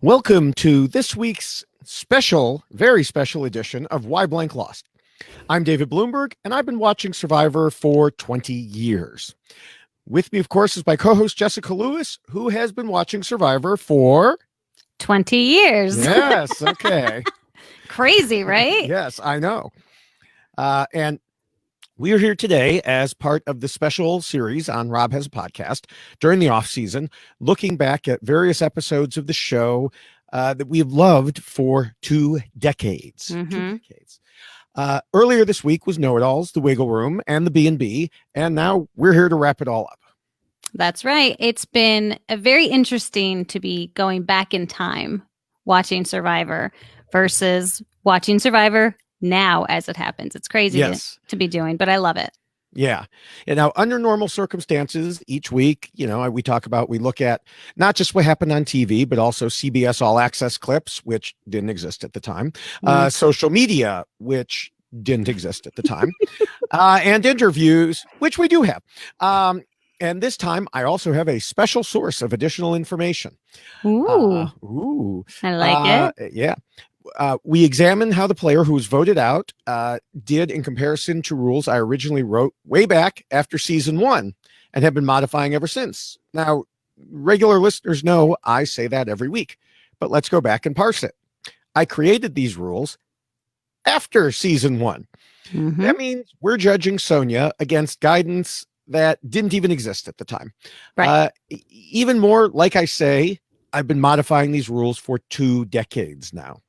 Welcome to this week's very special edition of Why Blank Lost. I'm David Bloomberg, and I've been watching Survivor for 20 years. With me, of course, is my co-host Jessica Lewis, who has been watching Survivor for 20 years. Yes, okay. Crazy, right? Yes, I know. And we are here today as part of the special series on Rob Has a Podcast during the off season, looking back at various episodes of the show that we've loved for 2 decades. Mhm. 2 decades. Earlier this week was Know-It-Alls, The Wiggle Room, and the B&B, and now we're here to wrap it all up. That's right. It's been very interesting to be going back in time watching Survivor versus watching Survivor now as it happens. It's crazy to be doing, but I love it. Yeah. And now under normal circumstances, each week, we look at not just what happened on TV, but also CBS All Access clips, which didn't exist at the time, social media, which didn't exist at the time, and interviews, which we do have. And this time I also have a special source of additional information. Ooh. I like it. Yeah. We examine how the player who was voted out did in comparison to rules I originally wrote way back after season 1 and have been modifying ever since. Now, regular listeners know I say that every week, but let's go back and parse it. I created these rules after season 1. Mm-hmm. That means we're judging Sonia against guidance that didn't even exist at the time. Right. Even more, like I say, I've been modifying these rules for 2 decades now.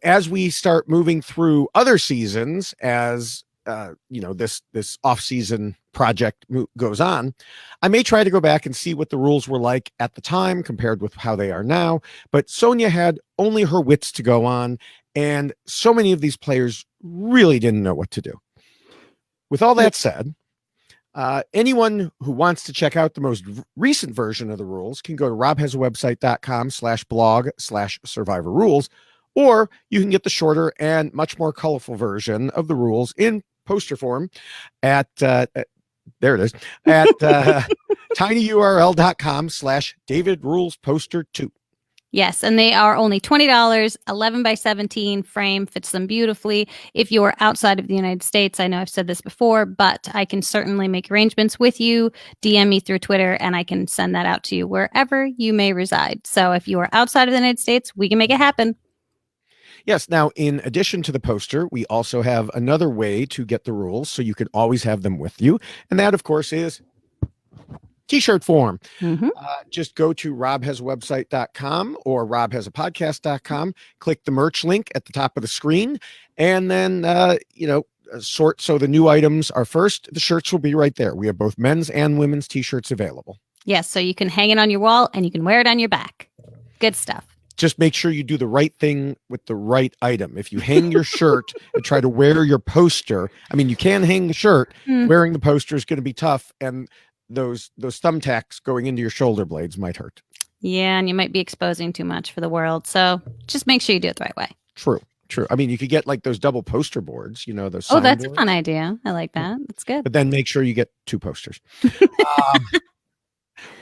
As we start moving through other seasons, as this off-season project goes on, I may try to go back and see what the rules were like at the time compared with how they are now. But Sonia had only her wits to go on, and so many of these players really didn't know what to do. With all that said, anyone who wants to check out the most recent version of the rules can go to robhasawebsite.com/blog/survivor rules, or you can get the shorter and much more colorful version of the rules in poster form at there it is at tinyurl.com/davidrulesposter2. Yes, and they are only $20, 11 by 17 frame, fits them beautifully. If you are outside of the United States, I know I've said this before, but I can certainly make arrangements with you. DM me through Twitter, and I can send that out to you wherever you may reside. So if you are outside of the United States, we can make it happen. Yes. Now, in addition to the poster, we also have another way to get the rules so you can always have them with you. And that, of course, is T-shirt form. Mm-hmm. Just go to robhasawebsite.com or robhasapodcast.com, click the merch link at the top of the screen, and then, sort so the new items are first. The shirts will be right there. We have both men's and women's T-shirts available. Yes, so you can hang it on your wall and you can wear it on your back. Good stuff. Just make sure you do the right thing with the right item. If you hang your shirt and try to wear your poster, you can hang the shirt. Wearing the poster is going to be tough, and those thumbtacks going into your shoulder blades might hurt. Yeah, and you might be exposing too much for the world. So just make sure you do it the right way. True. You could get like those double poster boards, those. Oh, that's a fun idea. I like that. That's good. But then make sure you get 2 posters.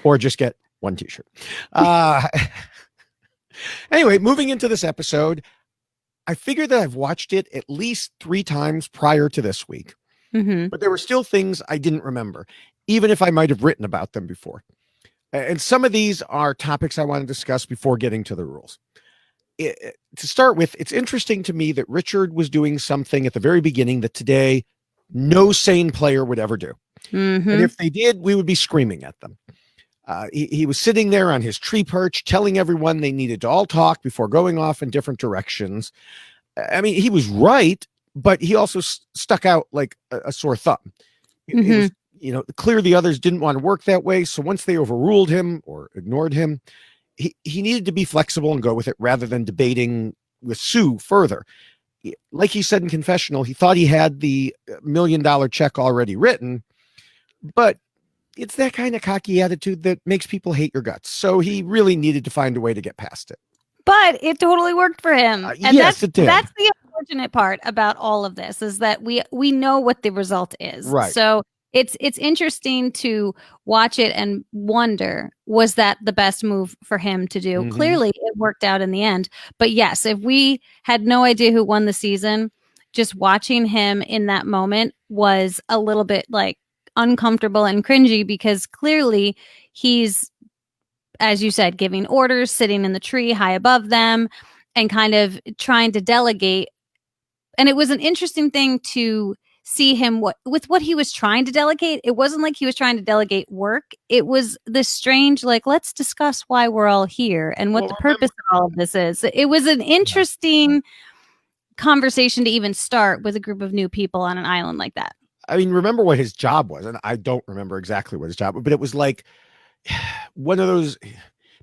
Or just get 1 T-shirt. Anyway, moving into this episode, I figured that I've watched it at least 3 times prior to this week. Mm-hmm. But there were still things I didn't remember, even if I might have written about them before. And some of these are topics I want to discuss before getting to the rules. To start with, it's interesting to me that Richard was doing something at the very beginning that today no sane player would ever do. Mm-hmm. And if they did, we would be screaming at them. He was sitting there on his tree perch telling everyone they needed to all talk before going off in different directions. He was right, but he also stuck out like a sore thumb. Mm-hmm. It was, clear the others didn't want to work that way. So once they overruled him or ignored him, he needed to be flexible and go with it rather than debating with Sue further. Like he said in confessional, he thought he had the $1 million check already written, but it's that kind of cocky attitude that makes people hate your guts. So he really needed to find a way to get past it. But it totally worked for him. And yes, it did. That's the unfortunate part about all of this, is that we know what the result is. Right. So It's interesting to watch it and wonder, was that the best move for him to do? Mm-hmm. Clearly it worked out in the end. But yes, if we had no idea who won the season, just watching him in that moment was a little bit like uncomfortable and cringy, because clearly he's, as you said, giving orders, sitting in the tree high above them, and kind of trying to delegate. And it was an interesting thing to see him with what he was trying to delegate. It wasn't like he was trying to delegate work. It was this strange, like, let's discuss why we're all here and what Well, the remember, purpose of all of this is. It was an yeah. interesting conversation to even start with a group of new people on an island like that. I mean, remember what his job was, and I don't remember exactly what his job was, but it was like one of those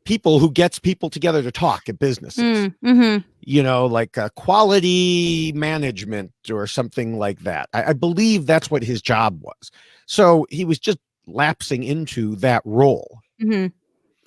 people who gets people together to talk at businesses. Mm-hmm. You know, like quality management or something like that. I believe that's what his job was. So he was just lapsing into that role. Mm-hmm.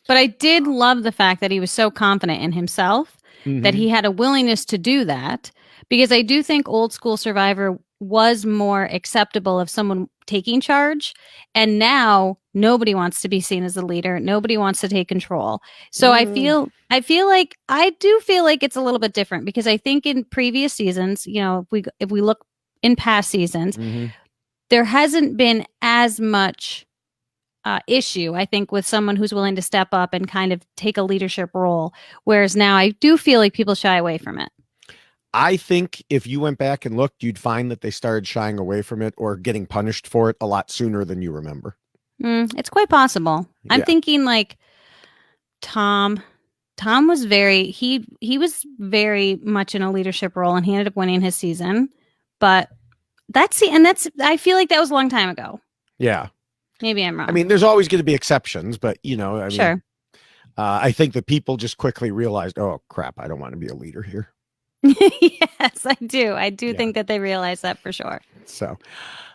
But I did love the fact that he was so confident in himself, that Mm-hmm. he had a willingness to do that, because I do think old school Survivor was more acceptable of someone taking charge. And now nobody wants to be seen as a leader. Nobody wants to take control. So Mm-hmm. I do feel like it's a little bit different, because I think in previous seasons, if we look in past seasons, there hasn't been as much issue, I think, with someone who's willing to step up and kind of take a leadership role. Whereas now I do feel like people shy away from it. I think if you went back and looked, you'd find that they started shying away from it or getting punished for it a lot sooner than you remember. It's quite possible. I'm Yeah. thinking like Tom. Tom was he was very much in a leadership role, and he ended up winning his season. But I feel like that was a long time ago. Yeah. Maybe I'm wrong. I mean, there's always going to be exceptions, but Sure. I think that people just quickly realized, oh crap, I don't want to be a leader here. Yes, I do. I do Yeah. think that they realize that for sure. So,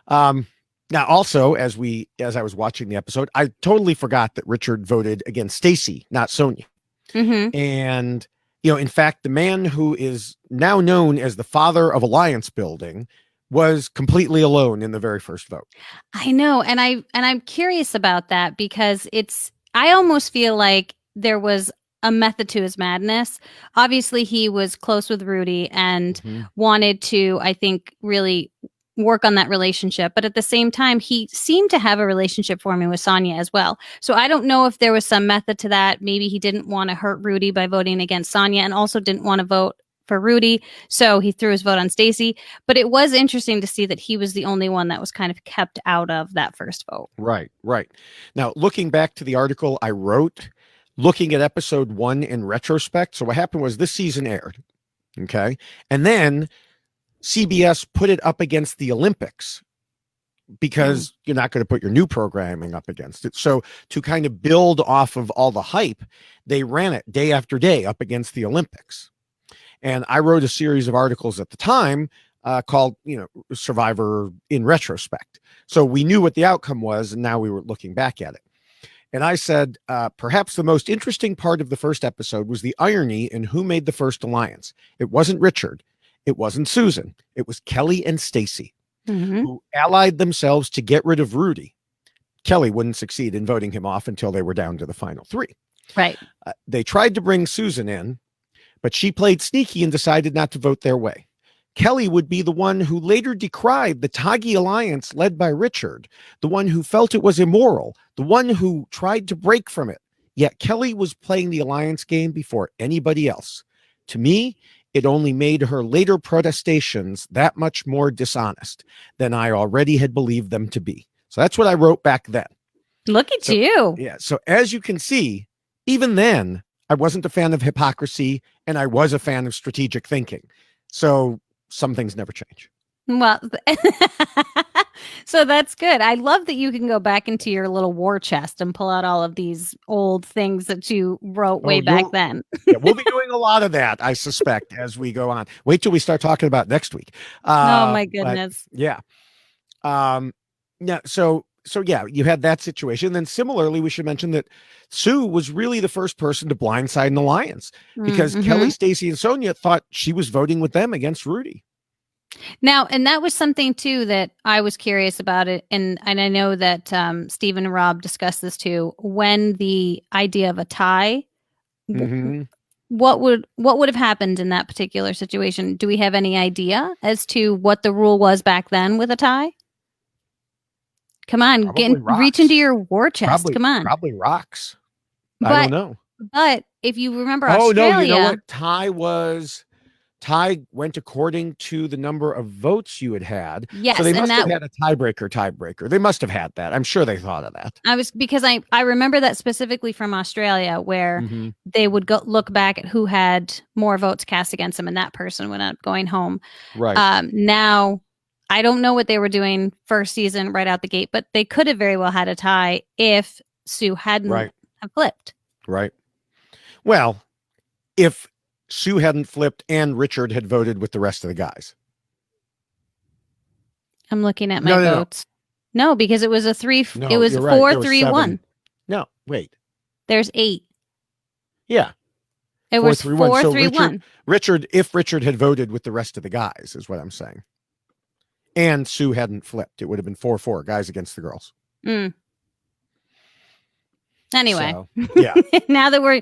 now also as I was watching the episode, I totally forgot that Richard voted against Stacy, not Sonia. Mm-hmm. And, in fact, the man who is now known as the father of alliance building was completely alone in the very first vote. I know, and I'm curious about that, because I almost feel like there was a method to his madness. Obviously, he was close with Rudy and wanted to, I think, really work on that relationship. But at the same time, he seemed to have a relationship forming with Sonia as well. So I don't know if there was some method to that. Maybe he didn't want to hurt Rudy by voting against Sonia, and also didn't want to vote for Rudy, so he threw his vote on Stacy. But it was interesting to see that he was the only one that was kind of kept out of that first vote. Right. Now, looking back to the article I wrote, looking at episode 1 in retrospect. So what happened was this season aired. Okay. And then CBS put it up against the Olympics, because you're not going to put your new programming up against it. So to kind of build off of all the hype, they ran it day after day up against the Olympics. And I wrote a series of articles at the time called, Survivor in Retrospect. So we knew what the outcome was, and now we were looking back at it. And I said, perhaps the most interesting part of the first episode was the irony in who made the first alliance. It wasn't Richard. It wasn't Susan. It was Kelly and Stacy, who allied themselves to get rid of Rudy. Kelly wouldn't succeed in voting him off until they were down to the final 3. Right. They tried to bring Susan in, but she played sneaky and decided not to vote their way. Kelly would be the one who later decried the Tagi alliance led by Richard, the one who felt it was immoral, the one who tried to break from it. Yet Kelly was playing the alliance game before anybody else. To me, it only made her later protestations that much more dishonest than I already had believed them to be. So that's what I wrote back then. Look at you. Yeah. So as you can see, even then, I wasn't a fan of hypocrisy, and I was a fan of strategic thinking. So some things never change. Well, so that's good. I love that you can go back into your little war chest and pull out all of these old things that you wrote way back then. Yeah, we'll be doing a lot of that, I suspect, as we go on. Wait till we start talking about next week. Oh my goodness. Yeah. Yeah. So yeah, you had that situation. Then similarly, we should mention that Sue was really the first person to blindside an alliance, because Kelly, Stacy, and Sonia thought she was voting with them against Rudy. Now, and that was something too that I was curious about it, and I know that Stephen and Rob discussed this too. When the idea of a tie, Mm-hmm. what would have happened in that particular situation? Do we have any idea as to what the rule was back then with a tie? Come on, Probably reach into rocks. your war chest. Come on, Probably rocks. I don't but know. if you remember Oh no, you know Australia, what? Tie went according to the number of votes you had had. So yes, they and must have that had a tiebreaker. They must have had that. I'm sure they thought of that. I was because I remember that specifically from Australia where Mm-hmm. they would go look back at who had more votes cast against them and that person would end up going home. Right. Now I don't know what they were doing first season right out the gate, but they could have very well had a tie if Sue hadn't Right. have flipped. Right. Well, if Sue hadn't flipped and Richard had voted with the rest of the guys. I'm looking at my No, no, no. votes. No, because it was a three. No, it was you're right. There was 4-3-1. 7. No, wait. There's 8. Yeah. It was 4-3-1. So 4-3-1. if Richard had voted with the rest of the guys, is what I'm saying. And Sue hadn't flipped, it would have been 4-4 guys against the girls. Mm. Anyway, So, yeah. now that we're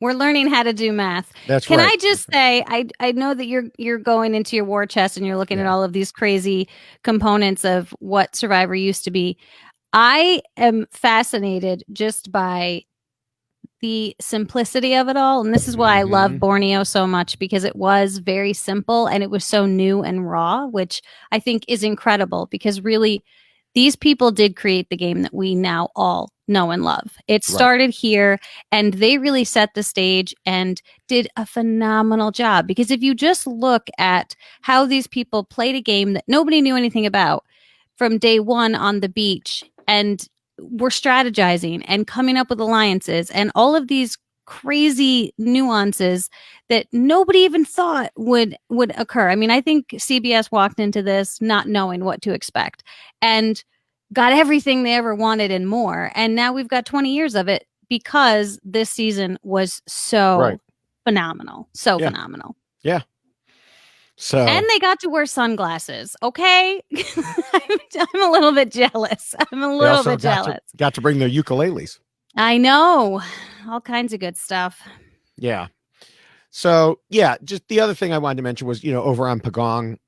learning how to do math. That's Can right. I just say I know that you're going into your war chest and you're looking at all of these crazy components of what Survivor used to be. I am fascinated just by the simplicity of it all. And this is why I love Borneo so much, because it was very simple and it was so new and raw, which I think is incredible because really these people did create the game that we now all know and love. It started here and they really set the stage and did a phenomenal job. Because if you just look at how these people played a game that nobody knew anything about from day one on the beach and were strategizing and coming up with alliances and all of these crazy nuances that nobody even thought would occur. I mean, I think CBS walked into this not knowing what to expect and got everything they ever wanted and more. And now we've got 20 years of it because this season was so phenomenal. So phenomenal. Yeah. So and they got to wear sunglasses. Okay. I'm a little bit jealous. I'm a little bit jealous. Got to bring their ukuleles. I know. All kinds of good stuff. Yeah. So, yeah, just the other thing I wanted to mention was, over on Pagong,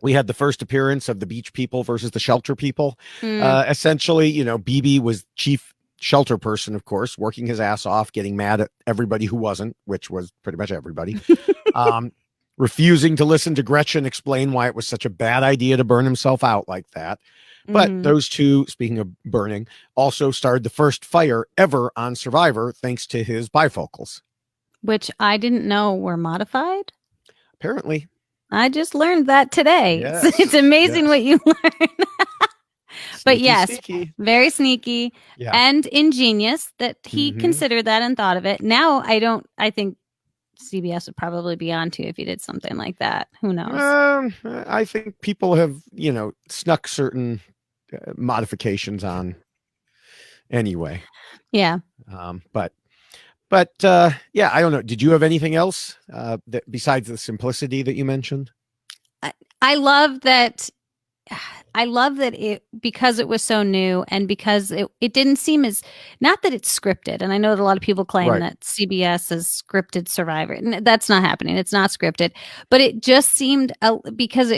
we had the first appearance of the beach people versus the shelter people. Essentially, BB was chief shelter person, of course, working his ass off, getting mad at everybody who wasn't, which was pretty much everybody. Refusing to listen to Gretchen explain why it was such a bad idea to burn himself out like that. But those two, speaking of burning, also started the first fire ever on Survivor thanks to his bifocals. Which I didn't know were modified. Apparently. I just learned that today. Yes. It's amazing what you learn. But yes, sneaky. Very sneaky and ingenious that he considered that and thought of it. Now I think CBS would probably be on to if you did something like that. Who knows? I think people have, snuck certain modifications on anyway. Yeah. But yeah, I don't know. Did you have anything else that besides the simplicity that you mentioned? I love that. It because it was so new and because it didn't seem as not that it's scripted. And I know that a lot of people claim that CBS has scripted Survivor. And that's not happening. It's not scripted, but it just seemed because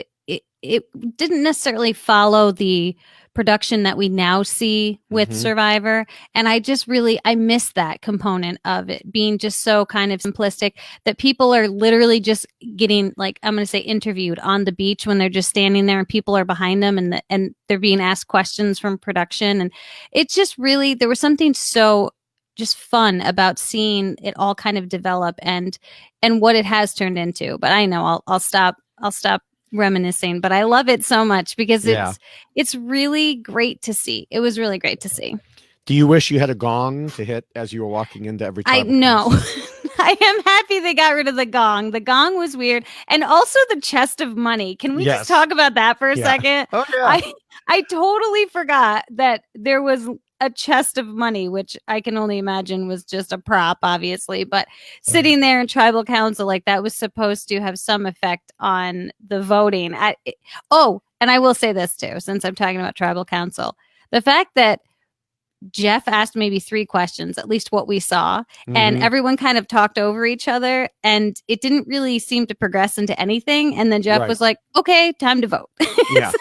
it didn't necessarily follow the production that we now see with Survivor. And I miss that component of it being just so kind of simplistic that people are literally just getting, like, I'm going to say interviewed on the beach when they're just standing there and people are behind them and they're being asked questions from production. And it's just really, there was something so just fun about seeing it all kind of develop and what it has turned into. But I know I'll stop reminiscing, but I love it so much because it's really great to see. It was really great to see. Do you wish you had a gong to hit as you were walking into every time? I know. I am happy they got rid of the gong. The gong was weird. And also the chest of money. Can we just talk about that for a second? Oh, yeah. I totally forgot that there was a chest of money, which I can only imagine was just a prop, obviously. But sitting there in tribal council, like that was supposed to have some effect on the voting. And I will say this too, since I'm talking about tribal council, the fact that Jeff asked maybe 3 questions, at least what we saw, and everyone kind of talked over each other, and it didn't really seem to progress into anything. And then Jeff was like, "Okay, time to vote." Yeah. So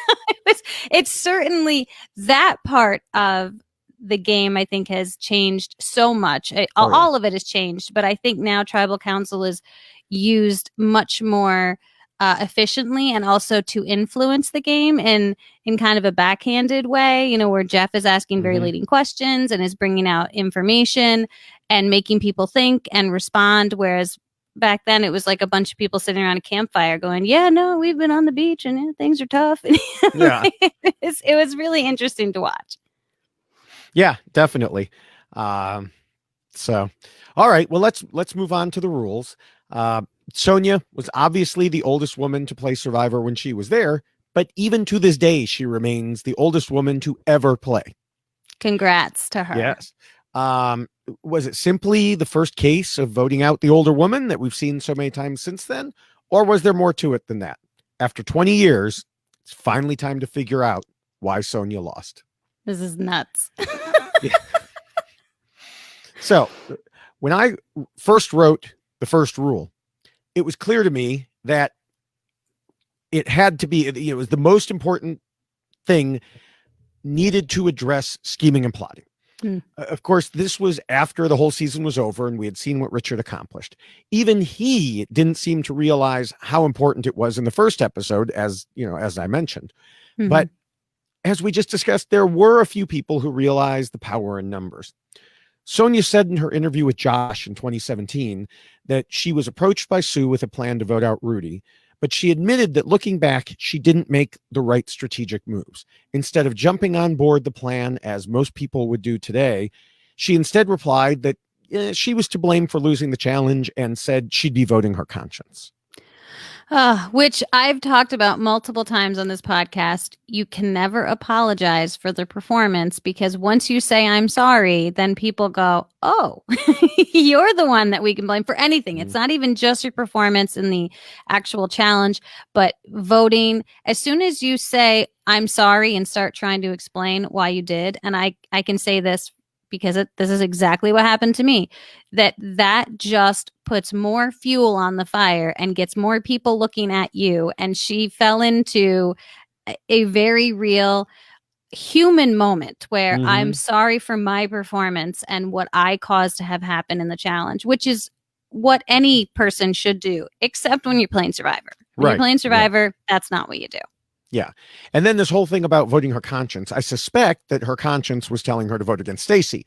it's certainly that part of the game, I think, has changed so much. All of it has changed, but I think now tribal council is used much more efficiently, and also to influence the game in kind of a backhanded way, where Jeff is asking very leading questions and is bringing out information and making people think and respond. Whereas back then it was like a bunch of people sitting around a campfire going, yeah, no, we've been on the beach and things are tough. Yeah. It was really interesting to watch. Yeah, definitely. So, all right, well, let's move on to the rules. Sonia was obviously the oldest woman to play Survivor when she was there, but even to this day, she remains the oldest woman to ever play. Congrats to her. Yes. Was it simply the first case of voting out the older woman that we've seen so many times since then? Or was there more to it than that? After 20 years, it's finally time to figure out why Sonia lost. This is nuts. Yeah. So when I first wrote the first rule, it was clear to me that it had to be, it was the most important thing needed to address scheming and plotting. Of course, this was after the whole season was over and we had seen what Richard accomplished. Even he didn't seem to realize how important it was in the first episode, as I mentioned. But as we just discussed, there were a few people who realized the power in numbers. Sonia said in her interview with Josh in 2017 that she was approached by Sue with a plan to vote out Rudy, but she admitted that looking back, she didn't make the right strategic moves. Instead of jumping on board the plan as most people would do today, she instead replied that she was to blame for losing the challenge and said she'd be voting her conscience. Which I've talked about multiple times on this podcast. You can never apologize for the performance, because once you say I'm sorry, then people go, oh, you're the one that we can blame for anything. It's not even just your performance in the actual challenge, but voting. As soon as you say I'm sorry and start trying to explain why you did, and I can say this because this is exactly what happened to me, that just puts more fuel on the fire and gets more people looking at you. And she fell into a very real human moment where I'm sorry for my performance and what I caused to have happen in the challenge, which is what any person should do, except when you're playing Survivor. When you're playing Survivor, that's not what you do. Yeah. And then this whole thing about voting her conscience, I suspect that her conscience was telling her to vote against Stacy,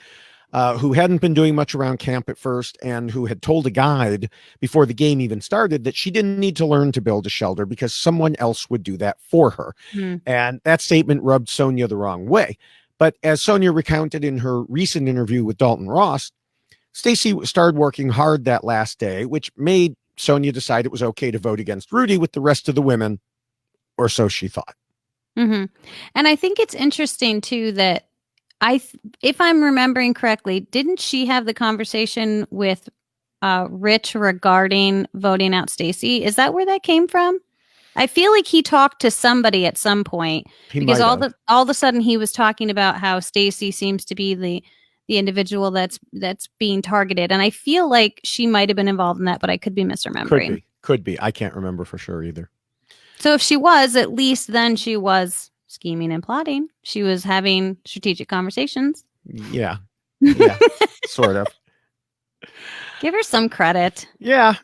who hadn't been doing much around camp at first and who had told a guide before the game even started that she didn't need to learn to build a shelter because someone else would do that for her. And that statement rubbed Sonia the wrong way. But as Sonia recounted in her recent interview with Dalton Ross, Stacy started working hard that last day, which made Sonia decide it was okay to vote against Rudy with the rest of the women, or so she thought. And I think it's interesting too that if I'm remembering correctly, didn't she have the conversation with Rich regarding voting out Stacy? Is that where that came from? I feel like he talked to somebody at some point, because all of a sudden he was talking about how Stacy seems to be the individual that's being targeted, and I feel like she might have been involved in that, but I could be misremembering. Could be. I can't remember for sure either. So if she was, at least then she was scheming and plotting. She was having strategic conversations. Yeah, sort of. Give her some credit. Yeah.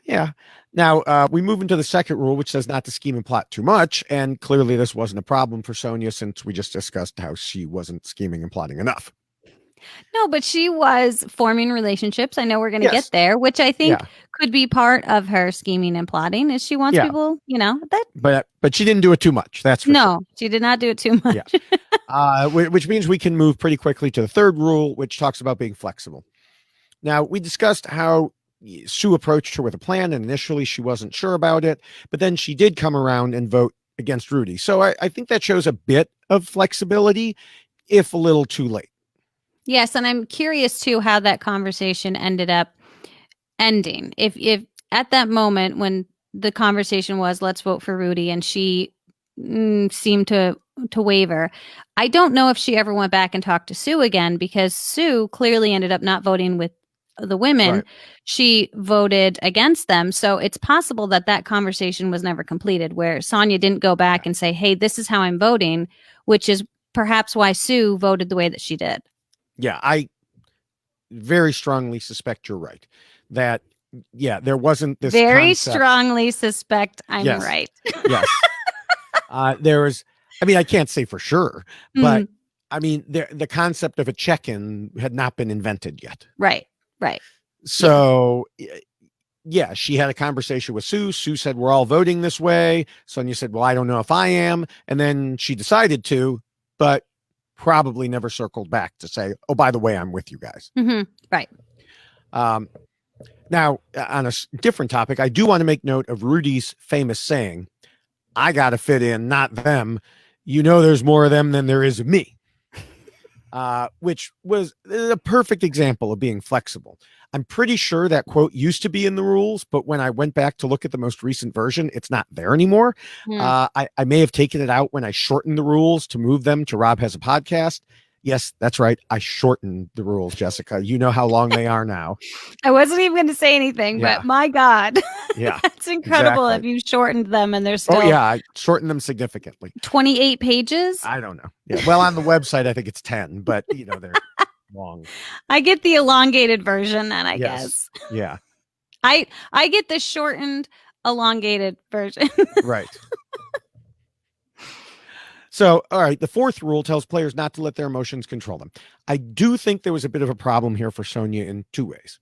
Now, we move into the second rule, which says not to scheme and plot too much. And clearly this wasn't a problem for Sonia, since we just discussed how she wasn't scheming and plotting enough. No, but she was forming relationships. I know we're going to get there, which I think could be part of her scheming and plotting, is she wants people, that. But she didn't do it too much. That's for sure. She did not do it too much. Yeah. Which means we can move pretty quickly to the third rule, which talks about being flexible. Now, we discussed how Sue approached her with a plan, and initially she wasn't sure about it, but then she did come around and vote against Rudy. So I think that shows a bit of flexibility, if a little too late. Yes, and I'm curious too how that conversation ended up ending. If at that moment when the conversation was let's vote for Rudy and she seemed to waver, I don't know if she ever went back and talked to Sue again because Sue clearly ended up not voting with the women. Right. She voted against them. So it's possible that that conversation was never completed where Sonia didn't go back and say, hey, this is how I'm voting, which is perhaps why Sue voted the way that she did. Yeah, I very strongly suspect you're right. That, yeah, there wasn't this Very concept. strongly suspect I'm Yes. right. Yes. There was, I mean, I can't say for sure, but I mean, the concept of a check-in had not been invented yet. Right. So, yeah, she had a conversation with Sue. Sue said, we're all voting this way. Sonia said, well, I don't know if I am. And then she decided to, but probably never circled back to say, oh, by the way, I'm with you guys. Right. Now, on a different topic, I do want to make note of Rudy's famous saying, I got to fit in, not them. You know, there's more of them than there is of me. Which was a perfect example of being flexible. I'm pretty sure that quote used to be in the rules, but when I went back to look at the most recent version, it's not there anymore. I may have taken it out when I shortened the rules to move them to Rob Has a Podcast. Yes, that's right. I shortened the rules, Jessica. You know how long they are now. I wasn't even going to say anything, but my God. Yeah. That's incredible exactly. if you shortened them and they're still. Oh, yeah. I shortened them significantly. 28 pages? I don't know. Yeah. Well, on the website, I think it's 10, but, you know, they're long. I get the elongated version, then I guess. Yeah. I get the shortened, elongated version. Right. So, all right, the fourth rule tells players not to let their emotions control them. I do think there was a bit of a problem here for Sonia in two ways.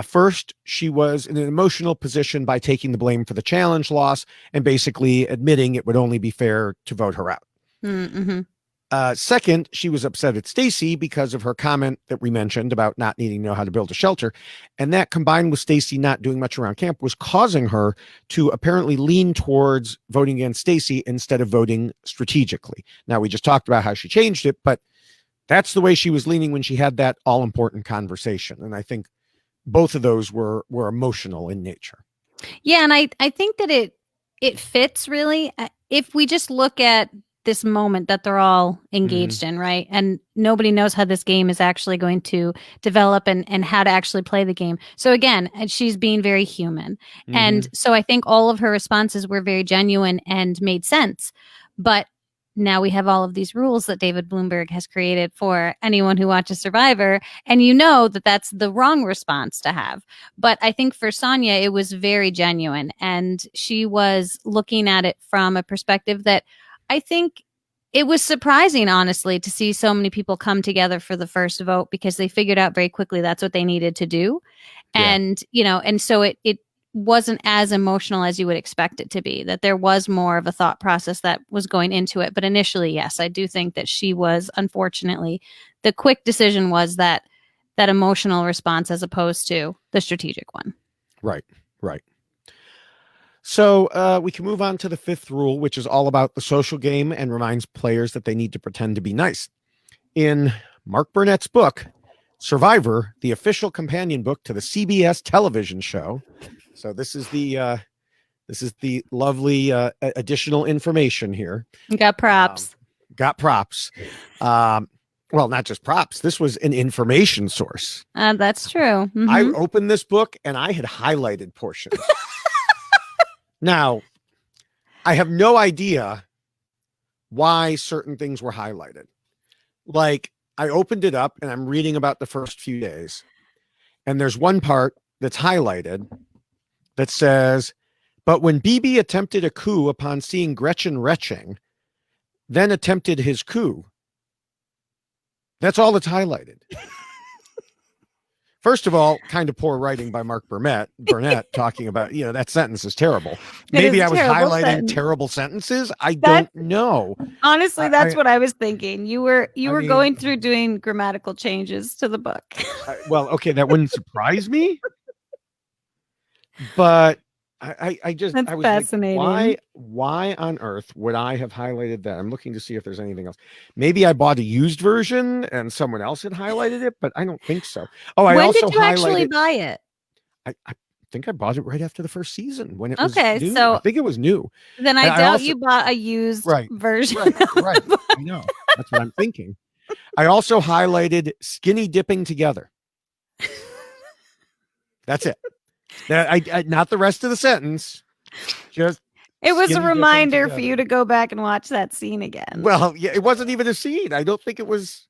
First, she was in an emotional position by taking the blame for the challenge loss and basically admitting it would only be fair to vote her out. Second, she was upset at Stacy because of her comment that we mentioned about not needing to know how to build a shelter. And that combined with Stacy not doing much around camp was causing her to apparently lean towards voting against Stacy instead of voting strategically. Now, we just talked about how she changed it, but that's the way she was leaning when she had that all important conversation. And I think both of those were emotional in nature. Yeah. And I think that it fits really. If we just look at this moment that they're all engaged in, right? And nobody knows how this game is actually going to develop and how to actually play the game. So again, she's being very human. And so I think all of her responses were very genuine and made sense. But now we have all of these rules that David Bloomberg has created for anyone who watches Survivor. And you know that that's the wrong response to have. But I think for Sonia, it was very genuine. And she was looking at it from a perspective that I think it was surprising, honestly, to see so many people come together for the first vote because they figured out very quickly that's what they needed to do. Yeah. And, you know, and so it wasn't as emotional as you would expect it to be, that there was more of a thought process that was going into it. But initially, yes, I do think that she was, unfortunately, the quick decision was that emotional response as opposed to the strategic one. Right. So we can move on to the fifth rule, which is all about the social game and reminds players that they need to pretend to be nice. In Mark Burnett's book, Survivor, the official companion book to the CBS television show. So this is the lovely additional information here. Got props. Well, not just props. This was an information source. That's true. I opened this book and I had highlighted portions. Now, I have no idea why certain things were highlighted. Like, I opened it up and I'm reading about the first few days. And there's one part that's highlighted that says, but when BB attempted a coup upon seeing Gretchen retching, then attempted his coup. That's all that's highlighted. First of all, kind of poor writing by Mark Burnett talking about, you know, that sentence is terrible. Maybe I was highlighting terrible sentences. I don't know. Honestly, that's what I was thinking. You were going through doing grammatical changes to the book. Well, okay, that wouldn't surprise me. But That's I was fascinating. like, why on earth would I have highlighted that? I'm looking to see if there's anything else. Maybe I bought a used version and someone else had highlighted it, but I don't think so. Oh, I When also did you actually highlighted, buy it? I think I bought it right after the first season when it was Okay, new. I so think it was new. then I And I doubt also, you bought a used right, version. right. I know. That's what I'm thinking. I also highlighted skinny dipping together. That's it. That I not the rest of the sentence. Just It was a skinny dipping reminder for together. you to go back and watch that scene again. Well, yeah, it wasn't even a scene. I don't think it was.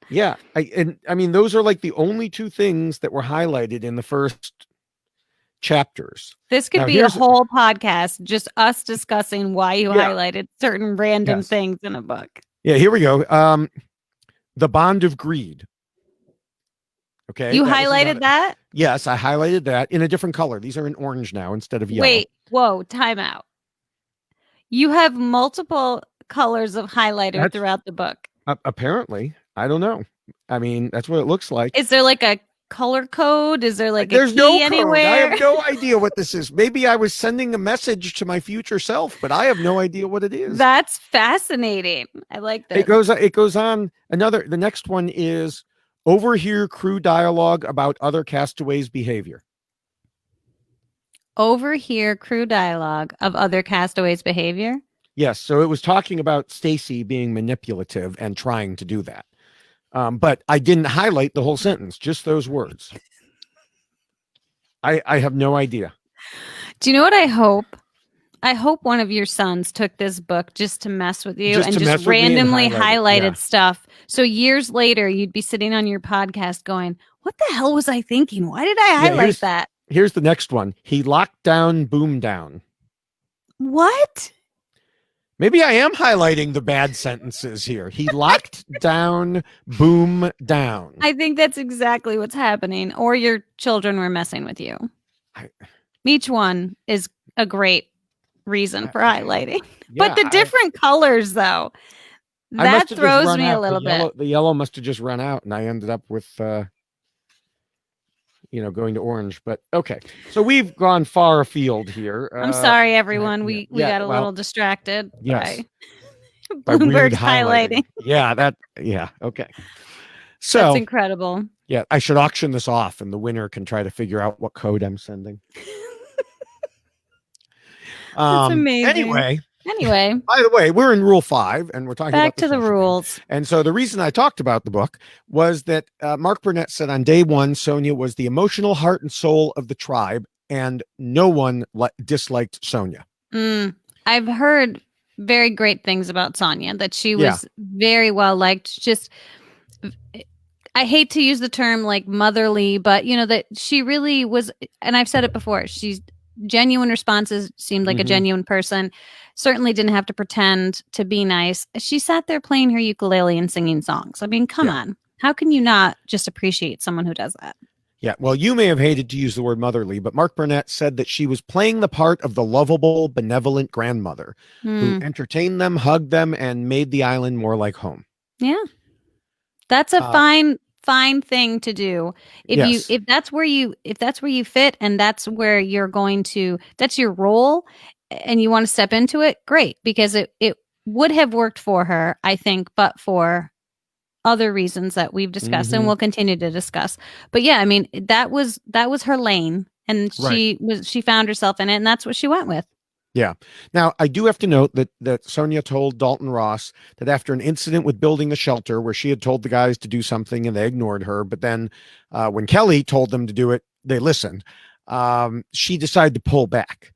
Yeah, I mean, those are like the only two things that were highlighted in the first chapters. This could Now be a here's whole podcast, just us discussing why you yeah, highlighted certain random yes, things in a book. yeah. Here we go. The bond of greed. Okay, You that was highlighted another. that? Yes, I highlighted that in a different color. These are in orange now instead of yellow. Wait, whoa, time out. You have multiple colors of highlighter That's throughout the book. apparently. I don't know. I mean, that's what it looks like. Is there like a color code? Is there like a There's no key code. anywhere? I have no idea what this is. Maybe I was sending a message to my future self, but I have no idea what it is. That's fascinating. I like this. It goes on. The next one is overhear crew dialogue about other castaways' behavior. Overhear crew dialogue of other castaways' behavior. Yes, so it was talking about Stacy being manipulative and trying to do that. But I didn't highlight the whole sentence, just those words. I have no idea. Do you know what I hope? I hope one of your sons took this book just to mess with you and just randomly highlighted stuff. So years later, you'd be sitting on your podcast going, what the hell was I thinking? Why did I highlight that? Here's the next one. He locked down, boom down. What? Maybe I am highlighting the bad sentences here. He locked down, boom down. I think that's exactly what's happening. Or your children were messing with you. Each one is a great reason for highlighting. Yeah, but the different colors, though, that throws me a little bit. The yellow must have just run out, and I ended up with, going to orange. But okay, so we've gone far afield here. I'm sorry, everyone. We got a little distracted by Bloomberg highlighting. Yeah. Okay. So that's incredible. Yeah, I should auction this off, and the winner can try to figure out what code I'm sending. That's amazing. Anyway, by the way, we're in Rule 5, and we're talking back about to the rules. And so the reason I talked about the book was that Mark Burnett said on day one, Sonia was the emotional heart and soul of the tribe, and no one disliked Sonia. I've heard very great things about Sonia, that she was very well liked. Just, I hate to use the term like motherly, but that she really was, and I've said it before, she's genuine responses, seemed like a genuine person, certainly didn't have to pretend to be nice. She sat there playing her ukulele and singing songs. I mean, come on. How can you not just appreciate someone who does that? Yeah, well, you may have hated to use the word motherly, but Mark Burnett said that she was playing the part of the lovable, benevolent grandmother who entertained them, hugged them, and made the island more like home. Yeah. That's a fine thing to do. If that's where you fit, and that's where you're going to, that's your role, and you want to step into it, great, because it would have worked for her, I think, but for other reasons that we've discussed and we'll continue to discuss. But yeah, I mean, that was her lane, and she found herself in it, and that's what she went with. Yeah. Now, I do have to note that Sonia told Dalton Ross that after an incident with building the shelter where she had told the guys to do something and they ignored her, but then when Kelly told them to do it, they listened. She decided to pull back.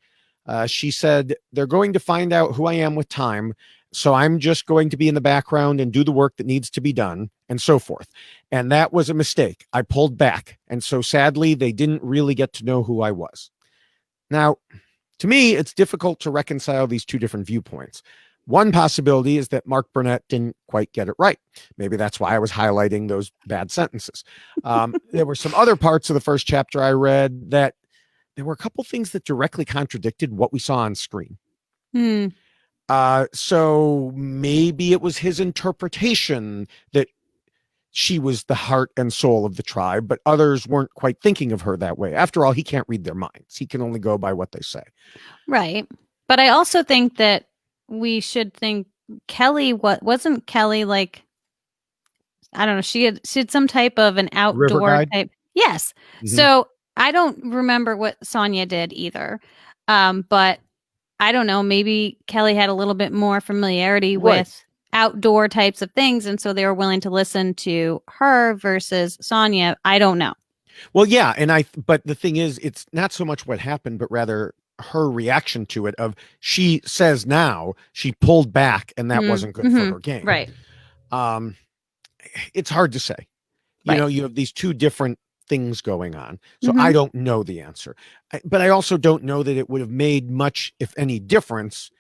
She said, they're going to find out who I am with time, so I'm just going to be in the background and do the work that needs to be done, and so forth. And that was a mistake. I pulled back. And so sadly, they didn't really get to know who I was. Now, to me, it's difficult to reconcile these two different viewpoints. One possibility is that Mark Burnett didn't quite get it right. Maybe that's why I was highlighting those bad sentences. There were some other parts of the first chapter I read that there were a couple things that directly contradicted what we saw on screen. So maybe it was his interpretation that she was the heart and soul of the tribe, but others weren't quite thinking of her that way. After all, he can't read their minds. He can only go by what they say. Right. But I also think that we should think Kelly, what wasn't Kelly like, I don't know, she had some type of an River outdoor guide. type. Yes. Mhm. So I don't remember what Sonia did either. But I don't know, maybe Kelly had a little bit more familiarity Right. with outdoor types of things, and so they were willing to listen to her versus Sonia. I don't know. Well, yeah, but the thing is, it's not so much what happened, but rather her reaction to it. Of she says now she pulled back, and that wasn't good for her game. Right. It's hard to say. You Right. know, you have these two different things going on, so Mhm. I don't know the answer. But I also don't know that it would have made much, if any, difference.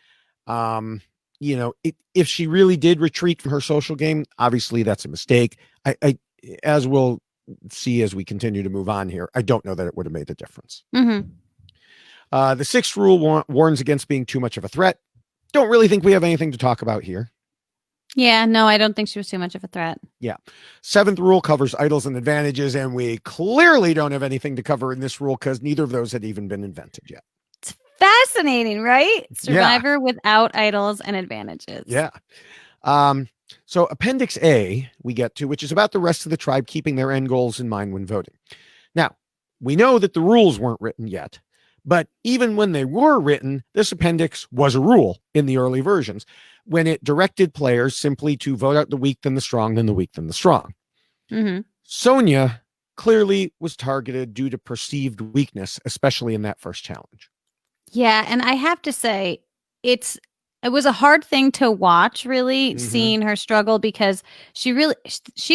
You know, if she really did retreat from her social game, obviously that's a mistake. As we'll see as we continue to move on here, I don't know that it would have made a difference. Mhm. The sixth rule warns against being too much of a threat. Don't really think we have anything to talk about here. Yeah, no, I don't think she was too much of a threat. Yeah. Seventh rule covers idols and advantages, and we clearly don't have anything to cover in this rule because neither of those had even been invented yet. It's fascinating, right? Survivor without idols and advantages. Yeah. So Appendix A we get to, which is about the rest of the tribe keeping their end goals in mind when voting. Now, we know that the rules weren't written yet, but even when they were written, this appendix was a rule in the early versions when it directed players simply to vote out the weak than the strong, than the weak than the strong. Mhm. Sonia clearly was targeted due to perceived weakness, especially in that first challenge. Yeah, and I have to say, it was a hard thing to watch, really, seeing her struggle, because she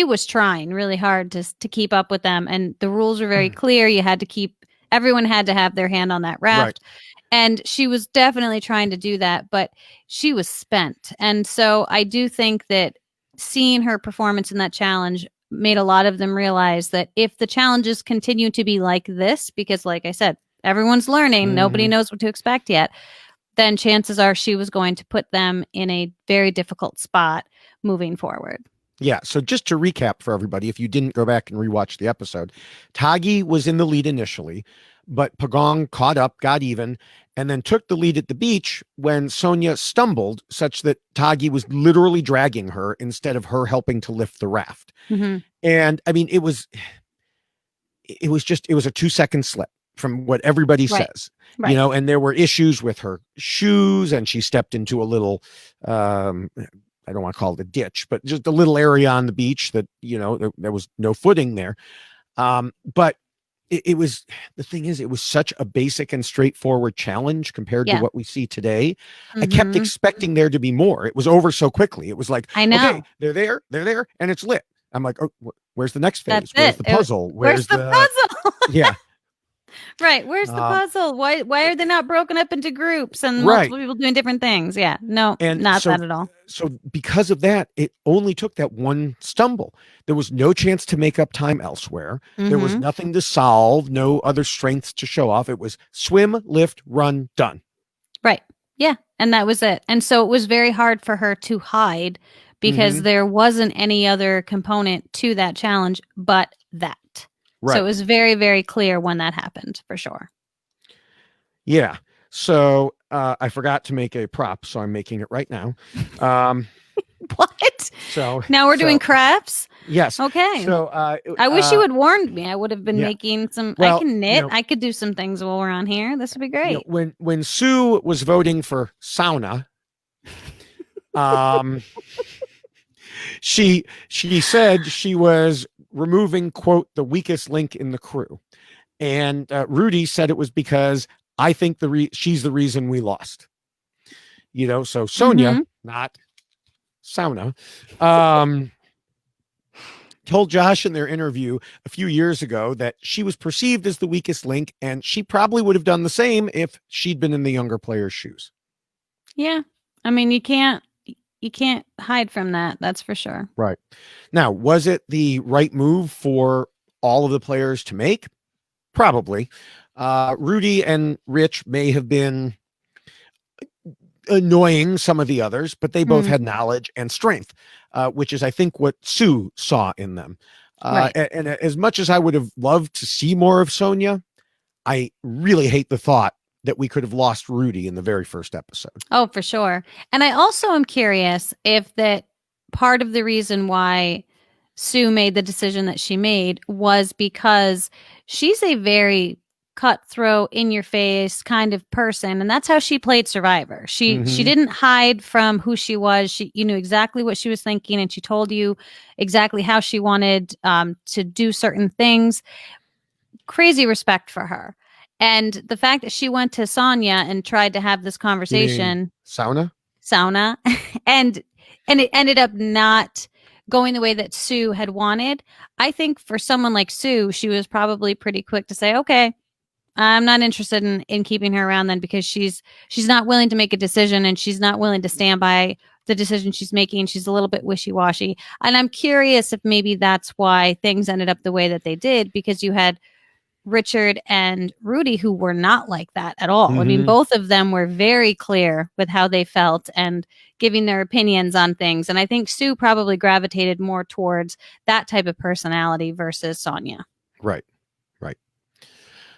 was trying really hard to keep up with them, and the rules were very clear. Everyone had to have their hand on that raft. Right. And she was definitely trying to do that, but she was spent. And so I do think that seeing her performance in that challenge made a lot of them realize that if the challenges continue to be like this, because like I said, everyone's learning, nobody knows what to expect yet, then chances are she was going to put them in a very difficult spot moving forward. Yeah. So just to recap for everybody, if you didn't go back and rewatch the episode, Tagi was in the lead initially, but Pagong caught up, got even, and then took the lead at the beach when Sonia stumbled such that Tagi was literally dragging her instead of her helping to lift the raft. Mm-hmm. And I mean, it was a 2-second slip from what everybody says, you know, and there were issues with her shoes and she stepped into a little, I don't want to call it a ditch, but just a little area on the beach that, you know, there was no footing there. But it was, the thing is, it was such a basic and straightforward challenge compared to what we see today. I kept expecting there to be more. It was over so quickly. It was like, I know. Okay, they're there, and it's lit. I'm like, oh, where's the next phase? Where's the puzzle? Where's the puzzle? Yeah. Right. Where's the puzzle? Why are they not broken up into groups and multiple people doing different things? Yeah. No, and not that at all. So because of that, it only took that one stumble. There was no chance to make up time elsewhere. There was nothing to solve, no other strengths to show off. It was swim, lift, run, done. Right. Yeah. And that was it. And so it was very hard for her to hide because there wasn't any other component to that challenge but that. Right. So it was very, very clear when that happened, for sure. Yeah. So I forgot to make a prop, so I'm making it right now. What? So now we're doing crafts? Yes. Okay. So I wish you had warned me. I would have been making some. Well, I can knit. I could do some things while we're on here. This would be great. When Sue was voting for sauna, she said she was removing, quote, the weakest link in the crew. And Rudy said it was because I think she's the reason we lost. You know, so Sonia, not sauna, told Josh in their interview a few years ago that she was perceived as the weakest link, and she probably would have done the same if she'd been in the younger player's shoes. Yeah. I mean, you can't hide from that. That's for sure. Right. Now, was it the right move for all of the players to make? Probably. Rudy and Rich may have been annoying some of the others, but they both Mm. had knowledge and strength, which is, I think, what Sue saw in them. Right. And as much as I would have loved to see more of Sonia, I really hate the thought that we could have lost Rudy in the very first episode. Oh, for sure. And I also am curious if that part of the reason why Sue made the decision that she made was because she's a very cutthroat, in your face kind of person, and that's how she played Survivor. She didn't hide from who she was. She You knew exactly what she was thinking, and she told you exactly how she wanted to do certain things. Crazy respect for her. And the fact that she went to Sonia and tried to have this You mean conversation, sauna? and it ended up not going the way that Sue had wanted. I think for someone like Sue, she was probably pretty quick to say, okay, I'm not interested in keeping her around then, because she's not willing to make a decision, and she's not willing to stand by the decision she's making. She's a little bit wishy-washy. And I'm curious if maybe that's why things ended up the way that they did, because you had Richard and Rudy, who were not like that at all. I mean, both of them were very clear with how they felt and giving their opinions on things. And I think Sue probably gravitated more towards that type of personality versus Sonia. Right.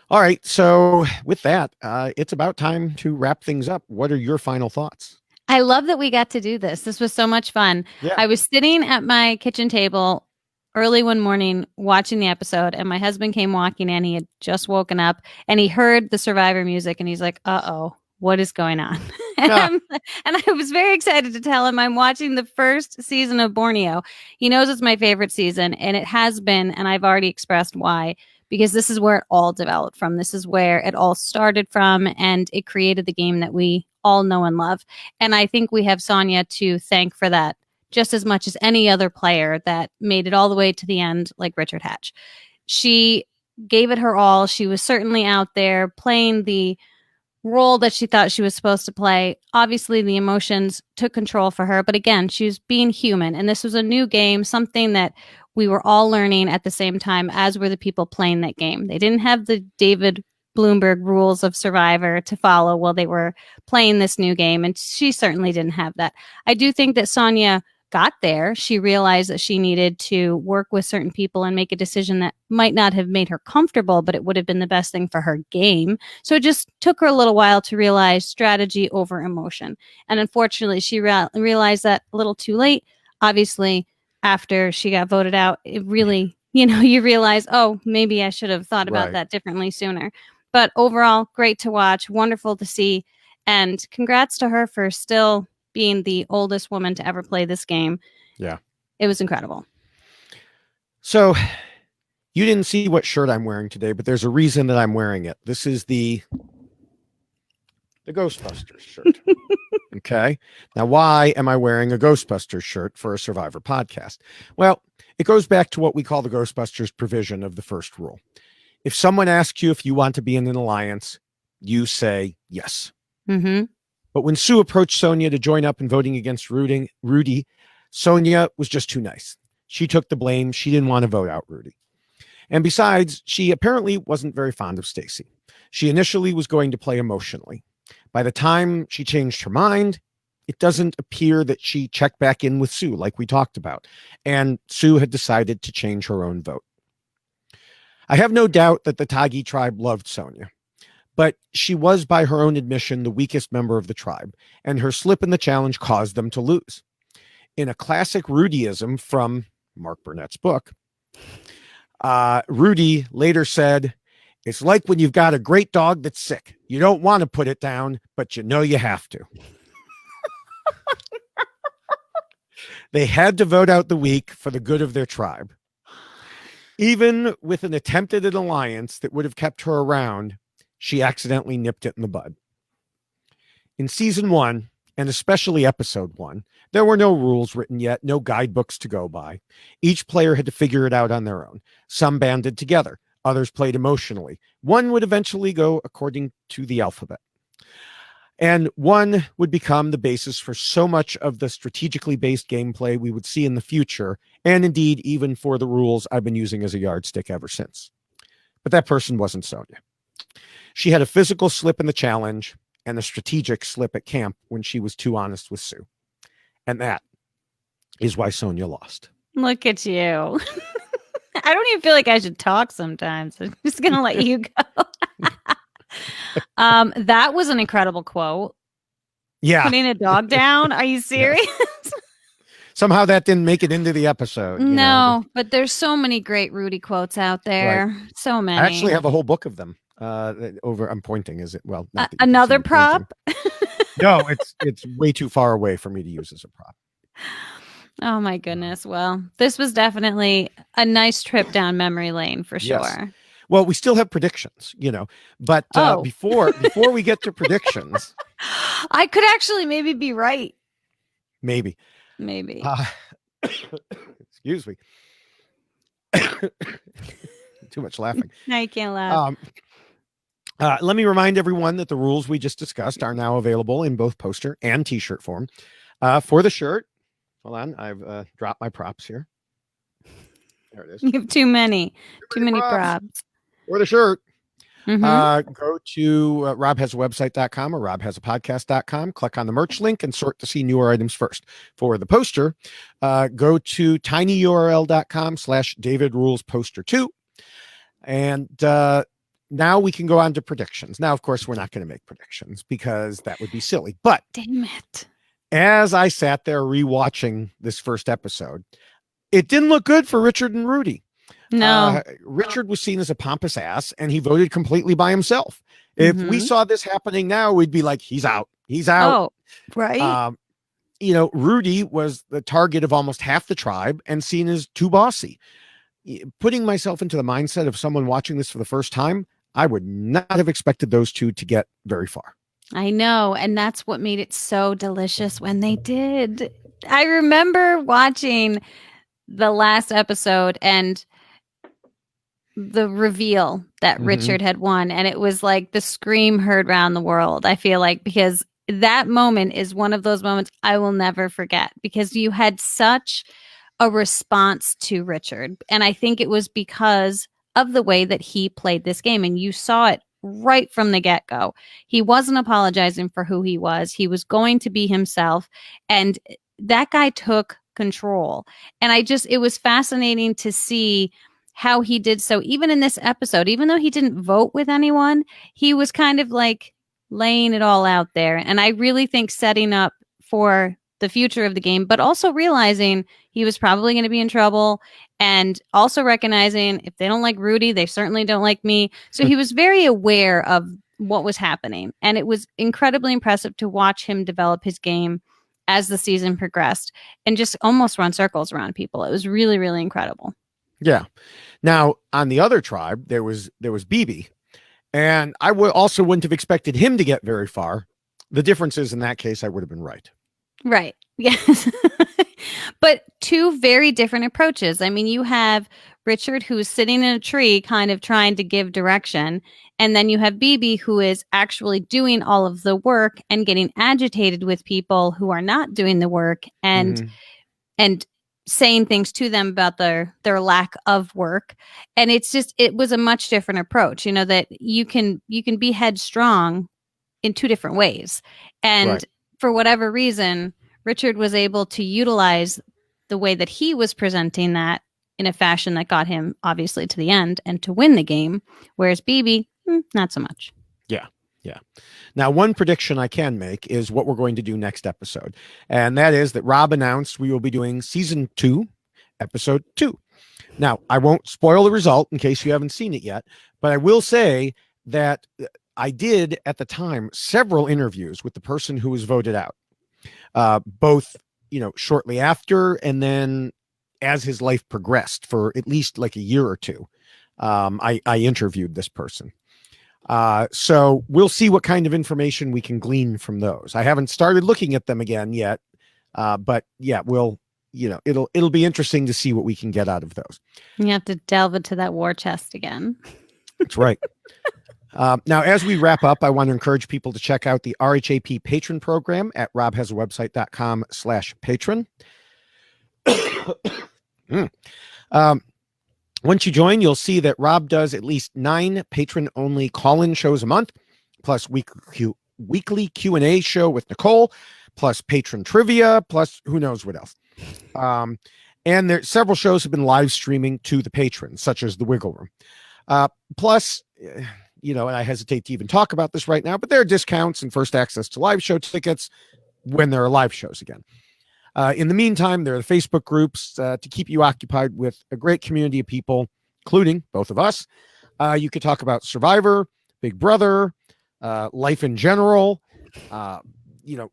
All right. So with that, it's about time to wrap things up. What are your final thoughts? I love that we got to do this. This was so much fun. Yeah. I was sitting at my kitchen table early one morning watching the episode, and my husband came walking in. He had just woken up, and he heard the Survivor music, and he's like, uh-oh, what is going on? And I was very excited to tell him I'm watching the first season of Borneo. He knows it's my favorite season, and it has been, and I've already expressed why, because this is where it all developed from. This is where it all started from, and it created the game that we all know and love. And I think we have Sonia to thank for that just as much as any other player that made it all the way to the end, like Richard Hatch. She gave it her all. She was certainly out there playing the role that she thought she was supposed to play. Obviously, the emotions took control for her, but again, she was being human, and this was a new game, something that we were all learning at the same time, as were the people playing that game. They didn't have the David Bloomberg rules of Survivor to follow while they were playing this new game, and she certainly didn't have that. I do think that Sonia got there. She realized that she needed to work with certain people and make a decision that might not have made her comfortable, but it would have been the best thing for her game. So it just took her a little while to realize strategy over emotion. And unfortunately, she realized that a little too late. Obviously, after she got voted out, it really, you realize, oh, maybe I should have thought about that differently sooner. But overall, great to watch, wonderful to see. And congrats to her for still being the oldest woman to ever play this game. Yeah. It was incredible. So you didn't see what shirt I'm wearing today, but there's a reason that I'm wearing it. This is the Ghostbusters shirt. Okay. Now, why am I wearing a Ghostbusters shirt for a Survivor podcast? Well, it goes back to what we call the Ghostbusters provision of the first rule. If someone asks you if you want to be in an alliance, you say yes. Mm-hmm. But when Sue approached Sonia to join up in voting against Rudy, Sonia was just too nice. She took the blame. She didn't want to vote out Rudy. And besides, she apparently wasn't very fond of Stacy. She initially was going to play emotionally. By the time she changed her mind, it doesn't appear that she checked back in with Sue like we talked about. And Sue had decided to change her own vote. I have no doubt that the Tagi tribe loved Sonia. But she was, by her own admission, the weakest member of the tribe, and her slip in the challenge caused them to lose. In a classic Rudyism from Mark Burnett's book, Rudy later said, "It's like when you've got a great dog that's sick. You don't want to put it down, but you know you have to." They had to vote out the weak for the good of their tribe. Even with an attempted alliance that would have kept her around, she accidentally nipped it in the bud. In season 1, and especially episode 1, there were no rules written yet, no guidebooks to go by. Each player had to figure it out on their own. Some banded together, others played emotionally. One would eventually go according to the alphabet. And one would become the basis for so much of the strategically based gameplay we would see in the future, and indeed even for the rules I've been using as a yardstick ever since. But that person wasn't Sonia. She had a physical slip in the challenge, and a strategic slip at camp when she was too honest with Sue. And that is why Sonia lost. Look at you. I don't even feel like I should talk sometimes. I'm just going to let you go. That was an incredible quote. Yeah. Putting a dog down? Are you serious? Yeah. Somehow that didn't make it into the episode. No, but there's so many great Rudy quotes out there. Right. So many. I actually have a whole book of them. I'm pointing. Is it? Well, another prop? No, it's way too far away for me to use as a prop. Oh my goodness. Well, this was definitely a nice trip down memory lane for sure. Yes. Well, we still have predictions, but before we get to predictions, I could actually maybe be right. Maybe. Excuse me. Too much laughing. No, you can't laugh. Let me remind everyone that the rules we just discussed are now available in both poster and t-shirt form. For the shirt, hold on, I've dropped my props here. There it is. You have too many props. For the shirt, go to robhasawebsite.com or robhasapodcast.com, click on the merch link and sort to see newer items first. For the poster, go to tinyurl.com/DavidRulesPoster2. And now we can go on to predictions. Now, of course, we're not going to make predictions because that would be silly. But damn it. As I sat there rewatching this first episode, it didn't look good for Richard and Rudy. No. Richard was seen as a pompous ass, and he voted completely by himself. If we saw this happening now, we'd be like, he's out. He's out. Oh, right. Rudy was the target of almost half the tribe and seen as too bossy. Putting myself into the mindset of someone watching this for the first time, I would not have expected those two to get very far. I know. And that's what made it so delicious when they did. I remember watching the last episode and the reveal that Richard had won. And it was like the scream heard round the world, I feel like, because that moment is one of those moments I will never forget because you had such a response to Richard. And I think it was because of the way that he played this game. And you saw it right from the get-go. He wasn't apologizing for who he was. He was going to be himself. And that guy took control. And it was fascinating to see how he did so. Even in this episode, even though he didn't vote with anyone, he was kind of like laying it all out there. And I really think setting up for the future of the game, but also realizing he was probably going to be in trouble and also recognizing if they don't like Rudy, they certainly don't like me. So he was very aware of what was happening. And it was incredibly impressive to watch him develop his game as the season progressed and just almost run circles around people. It was really, really incredible. Yeah. Now, on the other tribe, there was BB, and I also wouldn't have expected him to get very far. The difference is in that case, I would have been right. Right. Yes. But two very different approaches. I mean, you have Richard, who's sitting in a tree kind of trying to give direction. And then you have BB, who is actually doing all of the work and getting agitated with people who are not doing the work and saying things to them about their lack of work. And it was a much different approach, that you can be headstrong in two different ways. And for whatever reason, Richard was able to utilize the way that he was presenting that in a fashion that got him obviously to the end and to win the game. Whereas BB, not so much. Yeah. Yeah. Now, one prediction I can make is what we're going to do next episode. And that is that Rob announced we will be doing season 2, episode 2. Now, I won't spoil the result in case you haven't seen it yet, but I will say that I did at the time several interviews with the person who was voted out, both, shortly after and then as his life progressed for at least like a year or two. I interviewed this person. So we'll see what kind of information we can glean from those. I haven't started looking at them again yet. But yeah, it'll be interesting to see what we can get out of those. You have to delve into that war chest again. That's right. Now, as we wrap up, I want to encourage people to check out the RHAP patron program at robhasawebsite.com/patron. Once you join, you'll see that Rob does at least 9 patron-only call-in shows a month, plus weekly Q&A show with Nicole, plus patron trivia, plus who knows what else. And there several shows have been live streaming to the patrons, such as the Wiggle Room. Plus, and I hesitate to even talk about this right now, but there are discounts and first access to live show tickets when there are live shows again. In the meantime, there are the Facebook groups to keep you occupied with a great community of people, including both of us. You could talk about Survivor, Big Brother, life in general.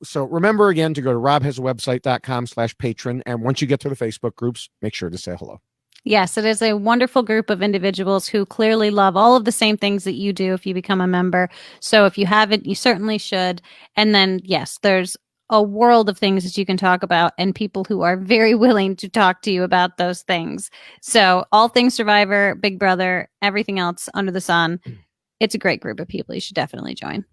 So remember again to go to robhasawebsite.com/patron. And once you get to the Facebook groups, make sure to say hello. Yes, it is a wonderful group of individuals who clearly love all of the same things that you do if you become a member. So if you haven't, you certainly should. And then, yes, there's a world of things that you can talk about and people who are very willing to talk to you about those things. So all things Survivor, Big Brother, everything else under the sun. It's a great group of people. You should definitely join.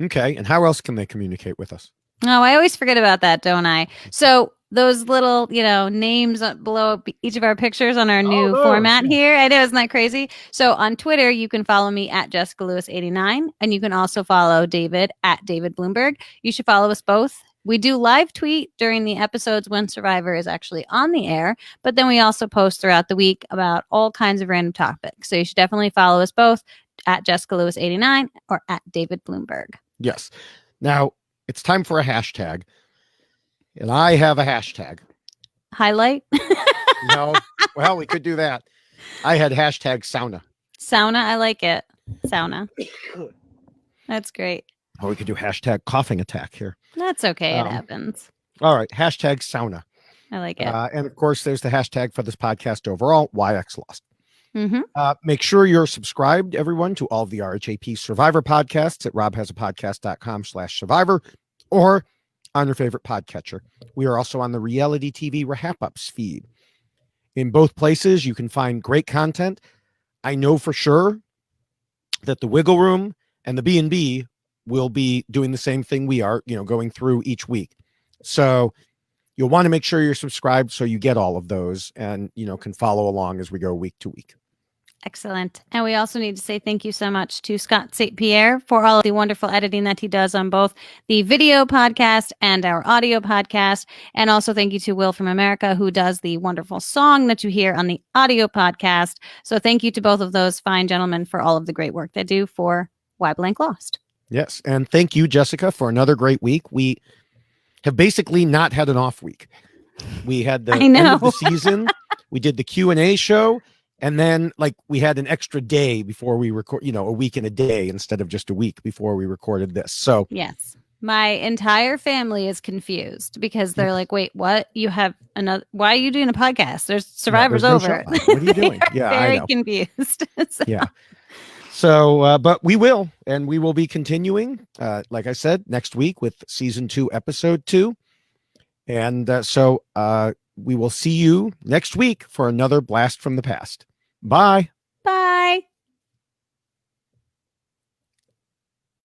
Okay. And how else can they communicate with us? Oh, I always forget about that, don't I? So those little, names below each of our pictures on our new format here. I know, isn't that crazy? So on Twitter, you can follow me at Jessica Lewis 89, and you can also follow David at David Bloomberg. You should follow us both. We do live tweet during the episodes when Survivor is actually on the air, but then we also post throughout the week about all kinds of random topics. So you should definitely follow us both at Jessica Lewis 89 or at David Bloomberg. Yes. Now it's time for a hashtag. And I have a hashtag. Highlight? No. Well, we could do that. I had hashtag sauna. Sauna, I like it. Sauna. That's great. Oh, we could do hashtag coughing attack here. That's okay. It happens. All right. Hashtag sauna. I like it. And of course, there's the hashtag for this podcast overall, YXLost. Mm-hmm. Make sure you're subscribed, everyone, to all of the RHAP Survivor podcasts at robhasapodcast.com/survivor or on your favorite podcatcher. We are also on the reality TV RHAP Ups feed. In both places, you can find great content. I know for sure that the Wiggle Room and the B&B will be doing the same thing we are, going through each week. So you'll want to make sure you're subscribed so you get all of those and, can follow along as we go week to week. Excellent. And we also need to say thank you so much to Scott St. Pierre for all of the wonderful editing that he does on both the video podcast and our audio podcast. And also thank you to Will from America, who does the wonderful song that you hear on the audio podcast. So thank you to both of those fine gentlemen for all of the great work they do for Why Blank Lost. Yes. And thank you, Jessica, for another great week. We have basically not had an off week. We had the end of the season. We did the Q&A show. And then we had an extra day before we record, a week and a day instead of just a week before we recorded this. So yes, my entire family is confused because they're like, wait, what? You have another, why are you doing a podcast? There's Survivor's over. What are you doing? Yeah, very I know. Confused. So. Yeah. So, but we will, and we will be continuing, like I said, next week with season 2, episode 2. And so we will see you next week for another blast from the past. Bye.